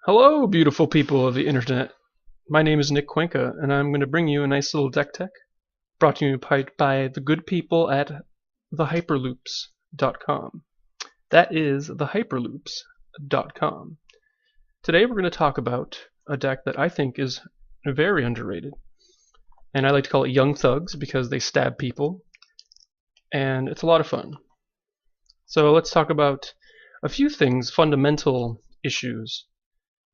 Hello, beautiful people of the internet. My name is Nick Cuenca, and I'm going to bring you a nice little deck tech brought to you by the good people at thehyperloops.com. That is thehyperloops.com. Today we're going to talk about a deck that I think is very underrated, and I like to call it Young Thugs because they stab people, and it's a lot of fun. So let's talk about a few things, fundamental issues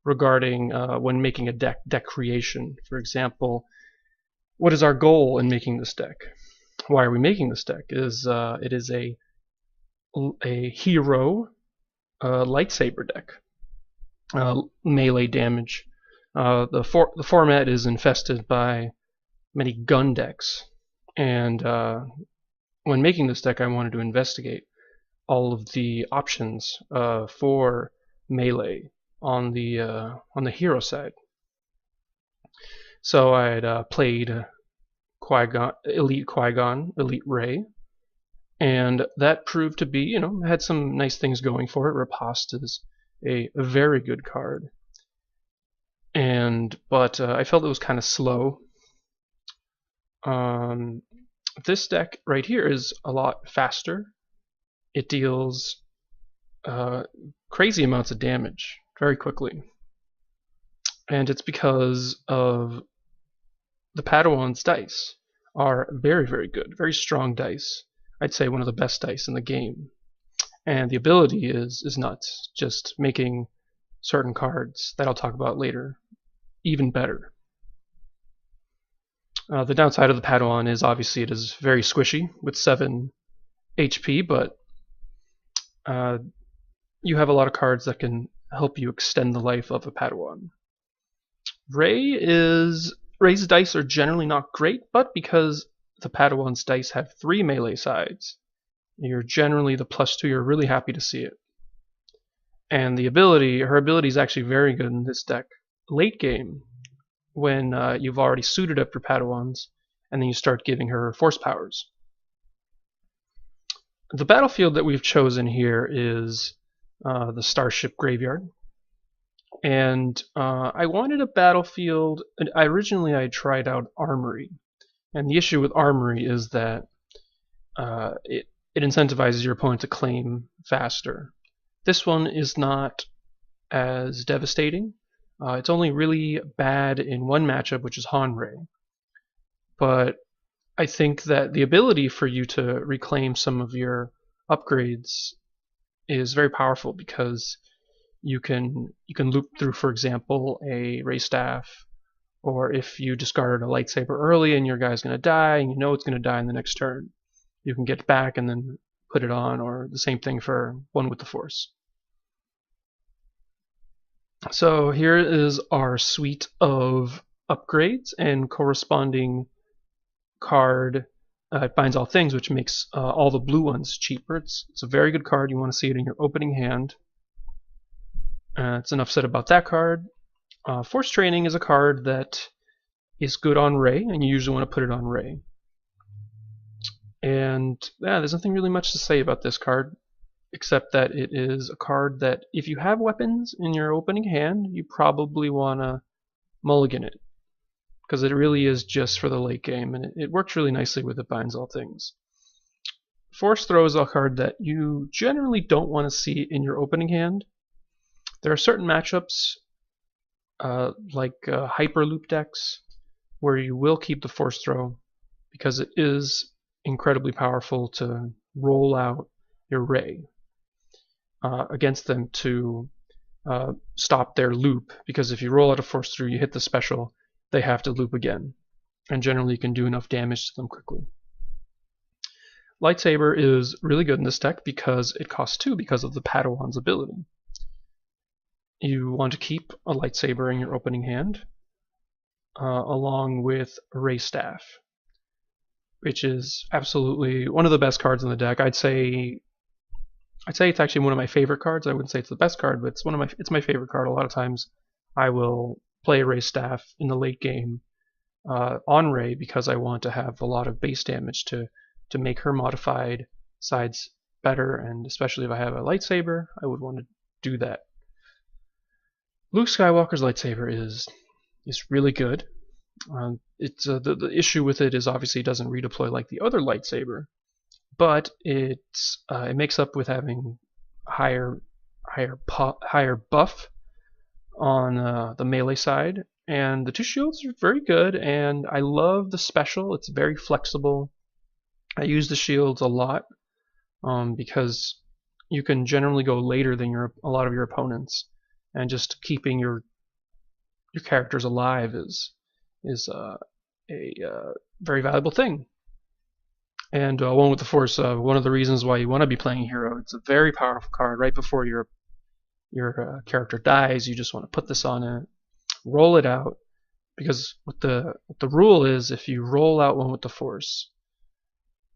regarding when making a deck creation. For example, what is our goal in making this deck? Why are we making this deck? It is a hero lightsaber deck, melee damage. The format is infested by many gun decks, and when making this deck, I wanted to investigate all of the options for melee on the hero side. So I had played Elite Qui-Gon, Elite Rey, and that proved to be, had some nice things going for it. Riposte is a very good card, but I felt it was kind of slow. This deck right here is a lot faster. It deals crazy amounts of damage very quickly, and it's because of the Padawan's dice are very, very good, very strong dice. I'd say one of the best dice in the game, and the ability is nuts, just making certain cards that I'll talk about later even better. The downside of the Padawan is obviously it is very squishy with 7 HP, but you have a lot of cards that can help you extend the life of a Padawan. Rey's dice are generally not great, but because the Padawan's dice have 3 melee sides, you're generally the +2, you're really happy to see it. And her ability is actually very good in this deck. Late game, when you've already suited up your Padawans, and then you start giving her force powers. The battlefield that we've chosen here is the Starship Graveyard. And I wanted a battlefield. Originally I tried out Armory, and the issue with Armory is that it incentivizes your opponent to claim faster. This one is not as devastating. It's only really bad in one matchup, which is Han Rey. But I think that the ability for you to reclaim some of your upgrades is very powerful because you can loop through, for example, a Ray Staff, or if you discarded a lightsaber early and your guy's going to die and you know it's going to die in the next turn, you can get back and then put it on, or the same thing for one with the Force. So here is our suite of upgrades and corresponding card. It binds all things, which makes all the blue ones cheaper. It's a very good card. You want to see it in your opening hand. It's enough said about that card. Force Training is a card that is good on Rey, and you usually want to put it on Rey. And yeah, there's nothing really much to say about this card, except that it is a card that if you have weapons in your opening hand, you probably want to mulligan it, because it really is just for the late game, and it works really nicely with It Binds All Things. Force Throw is a card that you generally don't want to see in your opening hand. There are certain matchups, like Hyperloop decks, where you will keep the Force Throw because it is incredibly powerful to roll out your Rey against them to stop their loop, because if you roll out a Force Throw, you hit the special, they have to loop again, and generally you can do enough damage to them quickly. Lightsaber is really good in this deck because it costs 2 because of the Padawan's ability. You want to keep a lightsaber in your opening hand, along with Ray Staff, which is absolutely one of the best cards in the deck. I'd say it's actually one of my favorite cards. I wouldn't say it's the best card, but it's my favorite card. A lot of times I will play Ray Staff in the late game on Rey because I want to have a lot of base damage to make her modified sides better, and especially if I have a lightsaber, I would want to do that. Luke Skywalker's lightsaber is really good. It's the issue with it is obviously it doesn't redeploy like the other lightsaber, but it makes up with having higher higher buff on the melee side, and the two shields are very good. And I love the special; it's very flexible. I use the shields a lot because you can generally go later than a lot of your opponents, and just keeping your characters alive is a very valuable thing. And One with the Force, one of the reasons why you want to be playing a hero, it's a very powerful card. Right before your character dies, you just want to put this on it, roll it out, because what the rule is, if you roll out One with the Force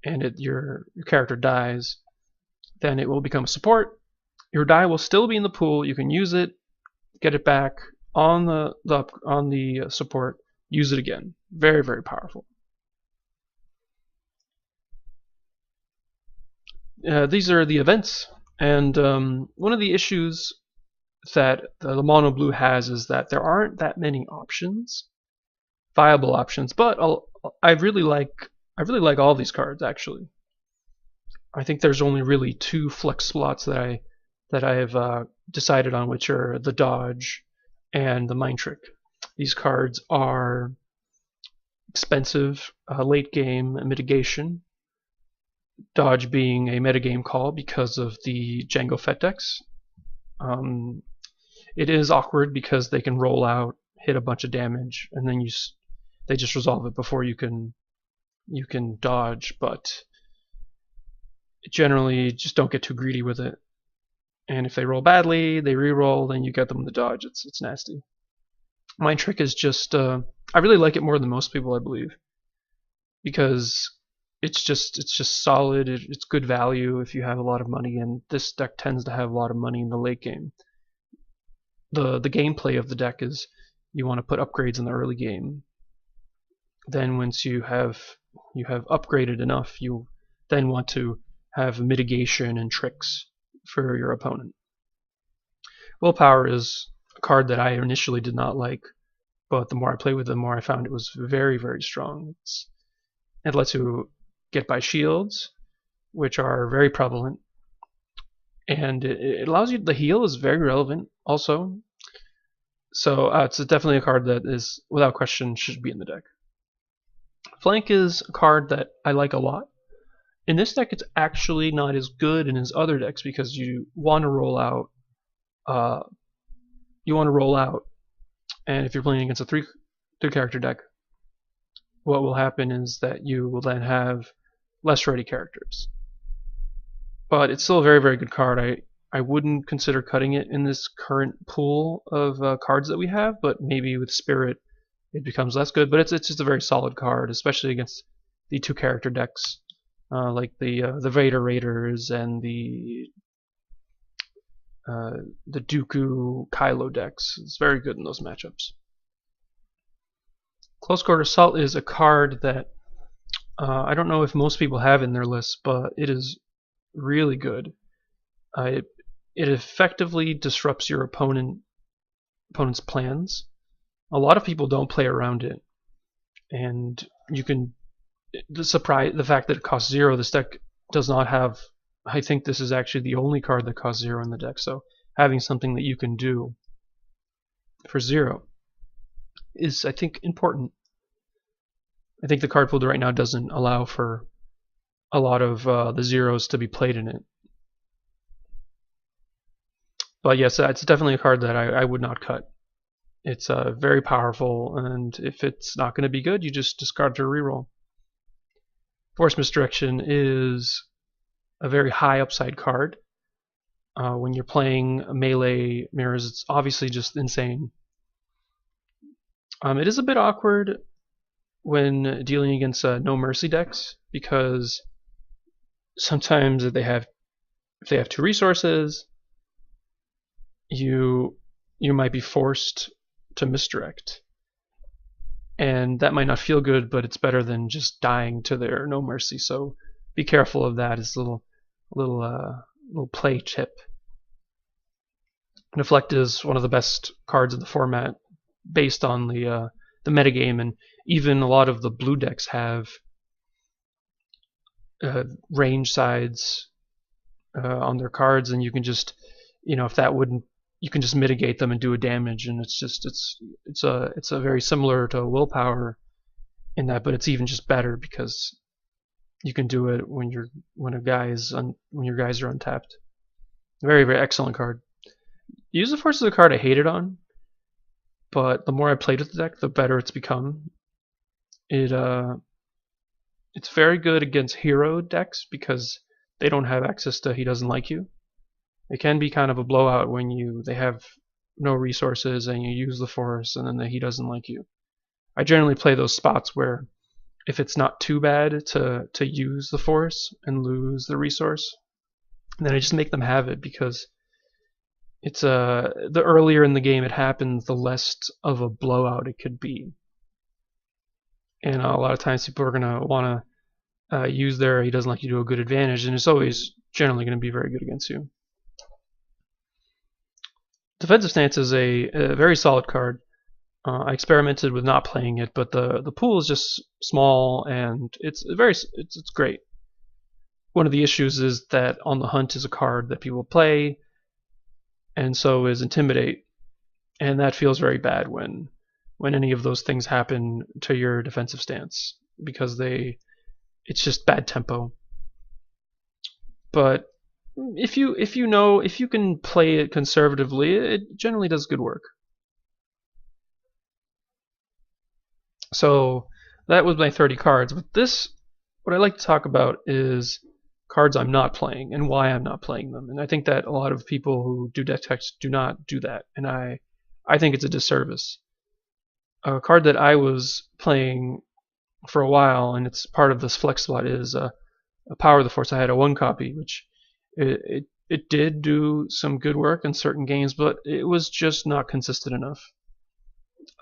and your character dies, then it will become a support. Your die will still be in the pool. You can use it, get it back on the support, use it again. Very, very powerful. These are the events, and one of the issues that the mono blue has is that there aren't that many viable options. But I really like all these cards actually. I think there's only really two flex slots that I have decided on, which are the dodge and the mind trick. These cards are expensive late game mitigation. Dodge being a metagame call because of the Jango Fett decks. It is awkward because they can roll out, hit a bunch of damage, and then they just resolve it before you can dodge. But generally, just don't get too greedy with it. And if they roll badly, they re-roll, then you get them the dodge. It's nasty. Mind trick is just I really like it more than most people, I believe, because it's just solid. It's good value if you have a lot of money, and this deck tends to have a lot of money in the late game. The gameplay of the deck is you want to put upgrades in the early game. Then once you have upgraded enough, you then want to have mitigation and tricks for your opponent. Willpower is a card that I initially did not like, but the more I played with it, the more I found it was very, very strong. It lets you get by shields, which are very prevalent, and it allows you. The heal is very relevant also. So it's definitely a card that is, without question, should be in the deck. Flank is a card that I like a lot. In this deck, it's actually not as good in his other decks because you want to roll out. And if you're playing against a three character deck, what will happen is that you will then have less ready characters. But it's still a very, very good card. I wouldn't consider cutting it in this current pool of cards that we have, but maybe with Spirit it becomes less good. But it's just a very solid card, especially against the two character decks like the Vader Raiders and the Dooku Kylo decks. It's very good in those matchups. Close Quarter Assault is a card that I don't know if most people have in their list, but it is really good. It effectively disrupts your opponent's plans. A lot of people don't play around it, and you can the fact that it costs 0. This deck does not have. I think this is actually the only card that costs 0 in the deck. So having something that you can do for 0 is, I think, important. I think the card pool right now doesn't allow for a lot of the zeros to be played in it. But yes, it's definitely a card that I would not cut. It's very powerful, and if it's not going to be good, you just discard to reroll. Force Misdirection is a very high upside card. When you're playing melee mirrors, it's obviously just insane. It is a bit awkward when dealing against No Mercy decks, because sometimes if they have 2 resources, you might be forced to misdirect, and that might not feel good, but it's better than just dying to their No Mercy. So be careful of that. It's a little play tip. Deflect is one of the best cards in the format based on the metagame, and even a lot of the blue decks have range sides on their cards, and you can just, if that wouldn't, you can just mitigate them and do a damage, and it's a very similar to willpower in that, but it's even just better because you can do it when when your guys are untapped. Very, very excellent card. Use the Force is a card I hated on, but the more I played with the deck, the better it's become. It's very good against hero decks because they don't have access to He Doesn't Like You. It can be kind of a blowout when they have no resources and you use the Force and then He Doesn't Like You. I generally play those spots where if it's not too bad to use the Force and lose the resource, then I just make them have it, because it's the earlier in the game it happens, the less of a blowout it could be. And a lot of times people are gonna want to use their He Doesn't Like You to a good advantage, and it's always generally going to be very good against you. Defensive Stance is a very solid card. I experimented with not playing it, but the pool is just small and it's great. One of the issues is that On the Hunt is a card that people play, and so is Intimidate, and that feels very bad when any of those things happen to your defensive stance, because it's just bad tempo. But if you can play it conservatively, it generally does good work. So that was my 30 cards. But what I like to talk about is cards I'm not playing and why I'm not playing them. And I think that a lot of people who do deck techs do not do that, and I think it's a disservice. A card that I was playing for a while, and it's part of this flex slot, is a Power of the Force. I had a 1 copy, which it did do some good work in certain games, but it was just not consistent enough.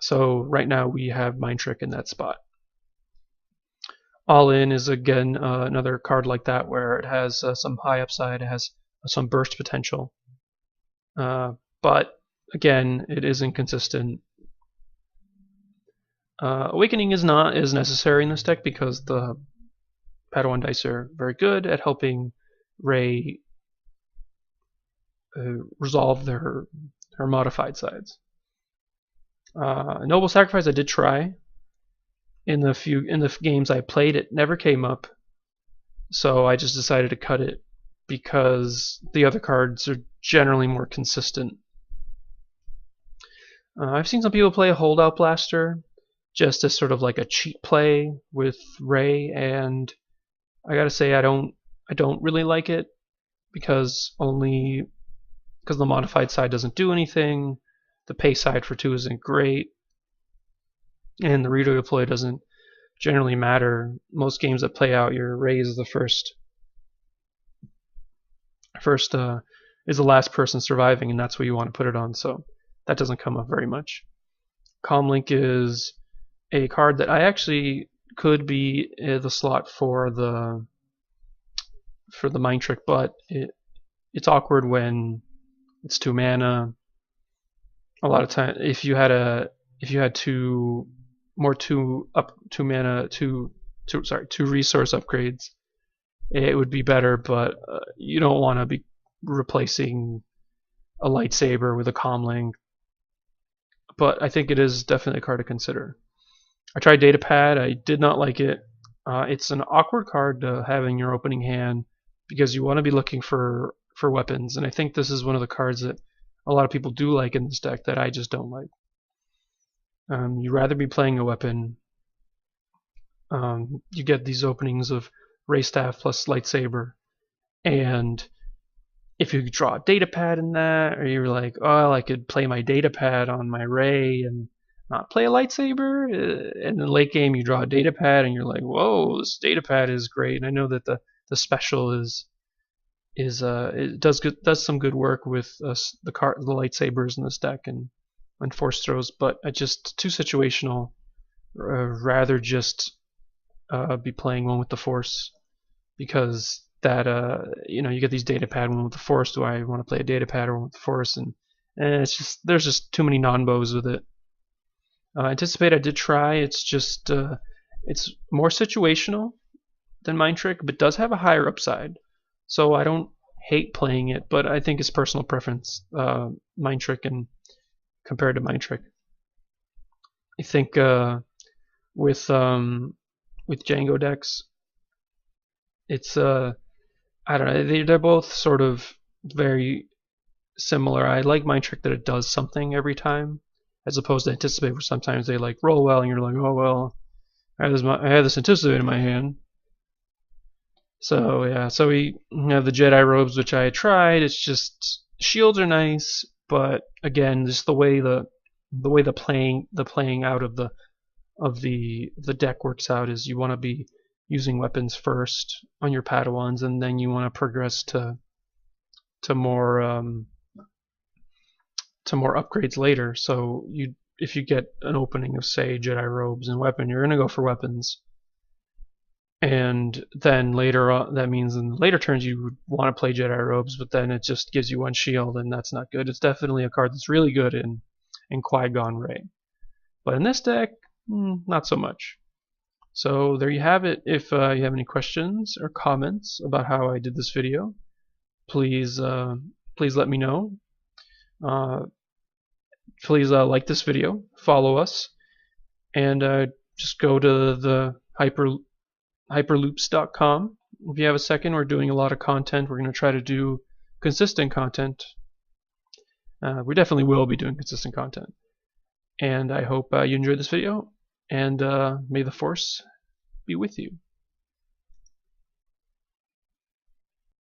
So right now we have Mind Trick in that spot. All In is again another card like that, where it has some high upside, it has some burst potential, but again it is inconsistent. Awakening is not as necessary in this deck because the Padawan dice are very good at helping Rey resolve her modified sides. Noble Sacrifice I did try. In the games I played, it never came up, so I just decided to cut it because the other cards are generally more consistent. I've seen some people play a Holdout Blaster just as sort of like a cheat play with Rey, and I gotta say I don't really like it because the modified side doesn't do anything, the pay side for 2 isn't great, and the redeploy doesn't generally matter. Most games that play out, your Rey is the first is the last person surviving, and that's what you want to put it on, so that doesn't come up very much. Comlink is a card that I actually could be the slot for the Mind Trick, but it's awkward when it's 2 mana. A lot of time, if you had 2 resource upgrades, it would be better, but you don't want to be replacing a lightsaber with a comlink. But I think it is definitely a card to consider. I tried Datapad. I did not like it. It's an awkward card to have in your opening hand because you want to be looking for weapons, and I think this is one of the cards that a lot of people do like in this deck that I just don't like. You'd rather be playing a weapon. You get these openings of Ray Staff plus lightsaber, and if you draw a Datapad in that, or you're like, oh, I could play my Datapad on my Ray and not play a lightsaber, and in the late game you draw a Datapad and you're like, whoa, this Datapad is great. And I know that the special it does some good work with the lightsabers in this deck and force throws, but it's just too situational. Rather just be playing one with the force, because that you get these Datapad, one with the force. Do I want to play a Datapad or one with the force? And And there's just too many non-bows with it. Anticipate I did try. It's just it's more situational than Mind Trick, but does have a higher upside. So I don't hate playing it, but I think it's personal preference. Mind Trick and compared to Mind Trick, I think with Django decks, it's I don't know. They're both sort of very similar. I like Mind Trick that it does something every time, as opposed to Anticipate, where sometimes they like roll well, and you're like, oh well, I have this Anticipate in my hand. So yeah, so we have the Jedi robes, which I tried. It's just shields are nice, but again, just the way the playing out of the deck works out is you want to be using weapons first on your Padawans, and then you want to progress to more upgrades later. So if you get an opening of say Jedi robes and weapon, you're gonna go for weapons, and then later on, that means in later turns you would want to play Jedi robes, but then it just gives you one shield, and that's not good. It's definitely a card that's really good in Qui-Gon Rey, but in this deck, not so much. So there you have it. If you have any questions or comments about how I did this video, please let me know. Please like this video, follow us, and just go to the hyperloops.com. If you have a second, we're doing a lot of content. We're going to try to do consistent content. We definitely will be doing consistent content. And I hope you enjoyed this video, and may the Force be with you.